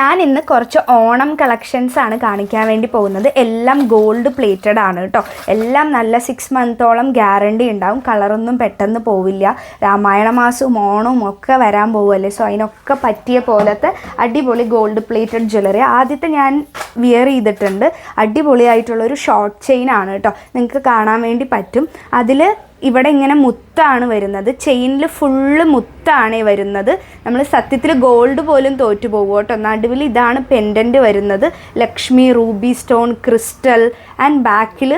ഞാൻ ഇന്ന് കുറച്ച് ഓണം കളക്ഷൻസ് ആണ് കാണിക്കാൻ വേണ്ടി പോകുന്നത്. എല്ലാം ഗോൾഡ് പ്ലേറ്റഡ് ആണ് കേട്ടോ. എല്ലാം നല്ല 6 മന്തോളം ഗ്യാരണ്ടി ഉണ്ടാവും. കളറൊന്നും പെട്ടെന്ന് പോവില്ല. രാമായണ മാസവും ഓണവും ഒക്കെ വരാൻ പോവുമല്ലേ, സോ അതിനൊക്കെ പറ്റിയ പോലത്തെ അടിപൊളി ഗോൾഡ് പ്ലേറ്റഡ് ജ്വല്ലറി. ആദ്യത്തെ ഞാൻ വിയർ ചെയ്തിട്ടുണ്ട്. അടിപൊളിയായിട്ടുള്ളൊരു ഷോർട്ട് ചെയിൻ ആണ് കേട്ടോ. നിങ്ങൾക്ക് കാണാൻ വേണ്ടി പറ്റും. അതിൽ ഇവിടെ ഇങ്ങനെ മുത്താണ് വരുന്നത്. ചെയിനിൽ ഫുള്ള് മുത്താണ് വരുന്നത്. നമ്മൾ സത്യത്തിൽ ഗോൾഡ് പോലും തോറ്റു പോകും കേട്ടോ. നടുവിൽ ഇതാണ് പെൻഡൻറ്റ് വരുന്നത്. Lakshmi, Ruby stone, crystal and ബാക്കിൽ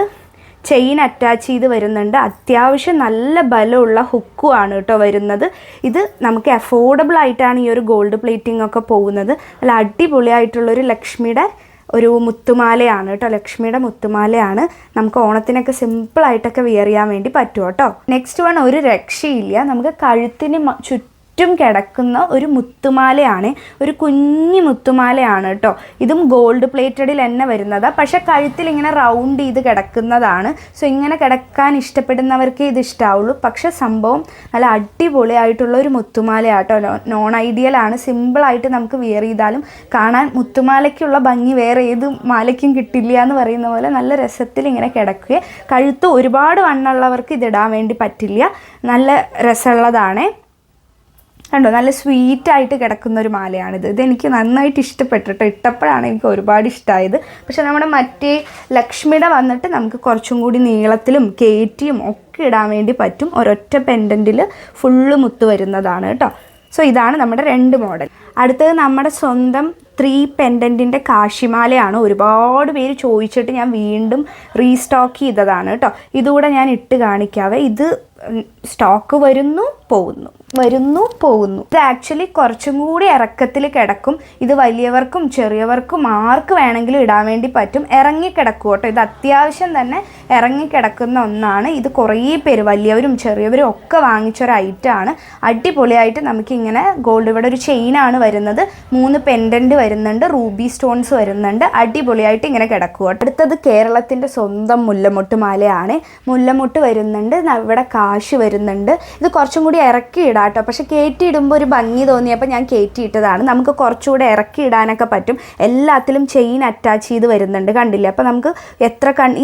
ചെയിൻ അറ്റാച്ച് ചെയ്ത് വരുന്നുണ്ട്. അത്യാവശ്യം നല്ല ബലമുള്ള ഹുക്കുമാണ് കേട്ടോ വരുന്നത്. ഇത് നമുക്ക് അഫോർഡബിൾ ആയിട്ടാണ് ഈ ഒരു ഗോൾഡ് പ്ലേറ്റിംഗ് ഒക്കെ പോകുന്നത്. നല്ല അടിപൊളിയായിട്ടുള്ളൊരു ലക്ഷ്മിയുടെ ഒരു മുത്തുമാലയാണ് കേട്ടോ. ലക്ഷ്മിയുടെ മുത്തുമാലയാണ്. നമുക്ക് ഓണത്തിനൊക്കെ സിമ്പിളായിട്ടൊക്കെ വിയർ ചെയ്യാൻ വേണ്ടി പറ്റും കേട്ടോ. നെക്സ്റ്റ് വൺ ഒരു രക്ഷയില്ല. നമുക്ക് കഴുത്തിന് ചുറ്റും കിടക്കുന്ന ഒരു മുത്തുമാലയാണ്. ഒരു കുഞ്ഞി മുത്തുമാലയാണ് കേട്ടോ. ഇതും ഗോൾഡ് പ്ലേറ്റഡിൽ തന്നെ വരുന്നതാണ്. പക്ഷെ കഴുത്തിൽ ഇങ്ങനെ റൗണ്ട് ചെയ്ത് കിടക്കുന്നതാണ്. സോ ഇങ്ങനെ കിടക്കാൻ ഇഷ്ടപ്പെടുന്നവർക്ക് ഇത് ഇഷ്ടാവുള്ളൂ. പക്ഷെ സംഭവം നല്ല അടിപൊളിയായിട്ടുള്ള ഒരു മുത്തുമാലയാട്ടോ. നോൺ ഐഡിയൽ ആണ്. സിമ്പിളായിട്ട് നമുക്ക് വിയർ ചെയ്താലും കാണാൻ മുത്തുമാലയ്ക്കുള്ള ഭംഗി വേറെ ഏത് മാലയ്ക്കും കിട്ടില്ല എന്ന് പറയുന്ന പോലെ നല്ല രസത്തിൽ ഇങ്ങനെ കിടക്കുകയും കഴുത്ത് ഒരുപാട് വണ്ണുള്ളവർക്ക് ഇതിടാൻ വേണ്ടി പറ്റില്ല. നല്ല രസമുള്ളതാണ് കണ്ടോ. നല്ല സ്വീറ്റായിട്ട് കിടക്കുന്ന ഒരു മാലയാണിത്. ഇതെനിക്ക് നന്നായിട്ട് ഇഷ്ടപ്പെട്ടിട്ടോ. ഇട്ടപ്പോഴാണ് എനിക്ക് ഒരുപാട് ഇഷ്ടമായത്. പക്ഷെ നമ്മുടെ മറ്റേ ലക്ഷ്മിയുടെ വന്നിട്ട് നമുക്ക് കുറച്ചും കൂടി നീളത്തിലും കയറ്റിയും ഒക്കെ ഇടാൻ വേണ്ടി പറ്റും. ഒരൊറ്റ പെൻഡൻറ്റിൽ ഫുള്ള് മുത്ത് വരുന്നതാണ് കേട്ടോ. സോ ഇതാണ് നമ്മുടെ 2 മോഡൽ. അടുത്തത് നമ്മുടെ സ്വന്തം 3 പെൻഡൻറ്റിൻ്റെ കാശിമാലയാണ്. ഒരുപാട് പേര് ചോദിച്ചിട്ട് ഞാൻ വീണ്ടും റീസ്റ്റോക്ക് ചെയ്തതാണ് കേട്ടോ. ഇതുകൂടെ ഞാൻ ഇട്ട് കാണിക്കാവേ. ഇത് സ്റ്റോക്ക് വരുന്നു പോകുന്നു. ഇത് ആക്ച്വലി കുറച്ചും കൂടി ഇറക്കത്തിൽ കിടക്കും. ഇത് വലിയവർക്കും ചെറിയവർക്കും ആർക്ക് വേണമെങ്കിലും ഇടാൻ വേണ്ടി പറ്റും. ഇറങ്ങിക്കിടക്കും കേട്ടോ. ഇത് അത്യാവശ്യം തന്നെ ഇറങ്ങിക്കിടക്കുന്ന ഒന്നാണ്. ഇത് കുറേ പേര് വലിയവരും ചെറിയവരും ഒക്കെ വാങ്ങിച്ചൊരു ഐറ്റമാണ്. അടിപൊളിയായിട്ട് നമുക്കിങ്ങനെ ഗോൾഡ്, ഇവിടെ ഒരു ചെയിനാണ് വരുന്നത്. 3 പെൻഡൻറ്റ് വരുന്നുണ്ട്. റൂബി സ്റ്റോൺസ് വരുന്നുണ്ട്. അടിപൊളിയായിട്ട് ഇങ്ങനെ കിടക്കുക. അടുത്തത് കേരളത്തിൻ്റെ സ്വന്തം മുല്ലമുട്ട് മാലയാണ്. മുല്ലമുട്ട് വരുന്നുണ്ട്. ഇവിടെ കാശ് വരുന്നുണ്ട്. ഇത് കുറച്ചും കൂടി ഇറക്കി ഇടാം കേട്ടോ. പക്ഷെ കയറ്റി ഇടുമ്പോൾ ഒരു ഭംഗി തോന്നിയപ്പോൾ ഞാൻ കയറ്റിയിട്ടതാണ്. നമുക്ക് കുറച്ചുകൂടെ ഇറക്കി ഇടാനൊക്കെ പറ്റും. എല്ലാത്തിലും ചെയിൻ അറ്റാച്ച് ചെയ്ത് വരുന്നുണ്ട്. കണ്ടില്ല? അപ്പോൾ നമുക്ക്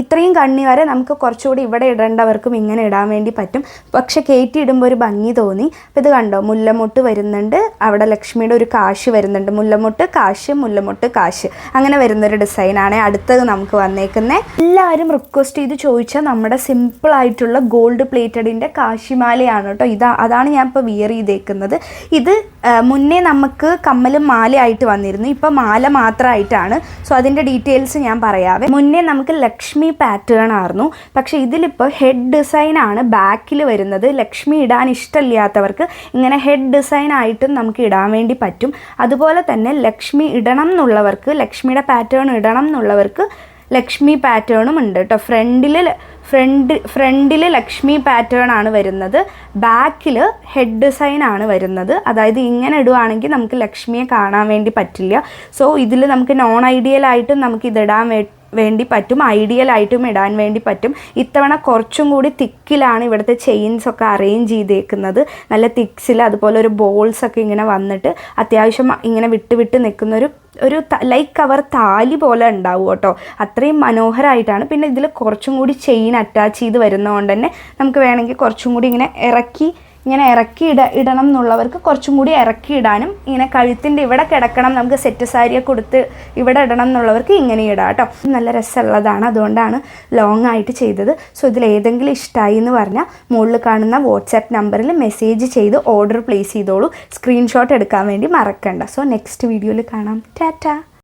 ഇത്രയും കണ്ണി വരെ നമുക്ക് കുറച്ചുകൂടി ഇവിടെ ഇടേണ്ടവർക്കും ഇങ്ങനെ ഇടാൻ വേണ്ടി പറ്റും. പക്ഷെ കയറ്റി ഇടുമ്പോൾ ഒരു ഭംഗി തോന്നി. അപ്പോൾ ഇത് കണ്ടോ, മുല്ലമുട്ട് വരുന്നുണ്ട്. അവിടെ ലക്ഷ്മിയുടെ ഒരു കാശ് വരുന്നുണ്ട്. മുല്ലമുട്ട് കാശ്, മുല്ലമുട്ട് കാശ്, അങ്ങനെ വരുന്നൊരു ഡിസൈനാണ്. അടുത്തത് നമുക്ക് വന്നേക്കുന്നത്, എല്ലാവരും റിക്വസ്റ്റ് ചെയ്ത് ചോദിച്ചാൽ നമ്മുടെ സിമ്പിളായിട്ടുള്ള ഗോൾഡ് പ്ലേറ്റഡിൻ്റെ കാശിമാലയാണ് കേട്ടോ. അതാണ് ഞാൻ ഇപ്പോൾ വിയർ ചെയ്തേക്കുന്നത്. ഇത് മുന്നേ നമുക്ക് കമ്മലും മാലയായിട്ട് വന്നിരുന്നു. ഇപ്പോൾ മാല മാത്രമായിട്ടാണ്. സോ അതിൻ്റെ ഡീറ്റെയിൽസ് ഞാൻ പറയാവേ. മുന്നേ നമുക്ക് ലക്ഷ്മി പാറ്റേൺ ആയിരുന്നു. പക്ഷേ ഇതിലിപ്പോൾ ഹെഡ് ഡിസൈനാണ് ബാക്കിൽ വരുന്നത്. ലക്ഷ്മി ഇടാൻ ഇഷ്ടമില്ലാത്തവർക്ക് ഇങ്ങനെ ഹെഡ് ഡിസൈൻ ആയിട്ടും നമുക്ക് ഇടാൻ വേണ്ടി പറ്റും. അതുപോലെ തന്നെ ലക്ഷ്മി ഇടണം എന്നുള്ളവർക്ക്, ലക്ഷ്മിയുടെ പാറ്റേൺ ഇടണം എന്നുള്ളവർക്ക് ലക്ഷ്മി പാറ്റേണും ഉണ്ട് കേട്ടോ. ഫ്രണ്ടിൽ ലക്ഷ്മി പാറ്റേൺ ആണ് വരുന്നത്. ബാക്കിൽ ഹെഡ് ഡിസൈൻ ആണ് വരുന്നത്. അതായത് ഇങ്ങനെ ഇടുവാണെങ്കിൽ നമുക്ക് ലക്ഷ്മിയെ കാണാൻ വേണ്ടി പറ്റില്ല. സോ ഇതിൽ നമുക്ക് നോൺ ഐഡിയൽ ആയിട്ടും നമുക്ക് ഇതിടാൻ വേണ്ടി പറ്റും, ഐഡിയൽ ആയിട്ടും ഇടാൻ വേണ്ടി പറ്റും. ഇത്തവണ കുറച്ചും കൂടി തിക്കിലാണ് ഇവിടുത്തെ ചെയിൻസ് ഒക്കെ അറേഞ്ച് ചെയ്തേക്കുന്നത്. നല്ല തിക്സിൽ അതുപോലെ ഒരു ബോൾസ് ഒക്കെ ഇങ്ങനെ വന്നിട്ട് അത്യാവശ്യം ഇങ്ങനെ വിട്ട് നിൽക്കുന്നൊരു ലൈക്ക് കവർ താലി പോലെ ഉണ്ടാവും കേട്ടോ. അത്രയും മനോഹരമായിട്ടാണ്. പിന്നെ ഇതിൽ കുറച്ചും കൂടി ചെയിൻ അറ്റാച്ച് ചെയ്ത് വരുന്നതുകൊണ്ട് തന്നെ നമുക്ക് വേണമെങ്കിൽ കുറച്ചും കൂടി ഇങ്ങനെ ഇറക്കി ഇടണം എന്നുള്ളവർക്ക് കുറച്ചും കൂടി ഇറക്കി ഇടാനും, ഇങ്ങനെ കഴുത്തിൻ്റെ ഇവിടെ കിടക്കണം, നമുക്ക് സെറ്റ് സാരിയൊക്കെ കൊടുത്ത് ഇവിടെ ഇടണം എന്നുള്ളവർക്ക് ഇങ്ങനെ ഇടാം കേട്ടോ. നല്ല രസമുള്ളതാണ്. അതുകൊണ്ടാണ് ലോങ് ആയിട്ട് ചെയ്തത്. സോ ഇതിൽ ഏതെങ്കിലും ഇഷ്ടമായി എന്ന് പറഞ്ഞാൽ മുകളിൽ കാണുന്ന വാട്സാപ്പ് നമ്പറിൽ മെസ്സേജ് ചെയ്ത് ഓർഡർ പ്ലേസ് ചെയ്തോളൂ. സ്ക്രീൻഷോട്ട് എടുക്കാൻ വേണ്ടി മറക്കണ്ട. സോ നെക്സ്റ്റ് വീഡിയോയിൽ കാണാം. ടാറ്റാ.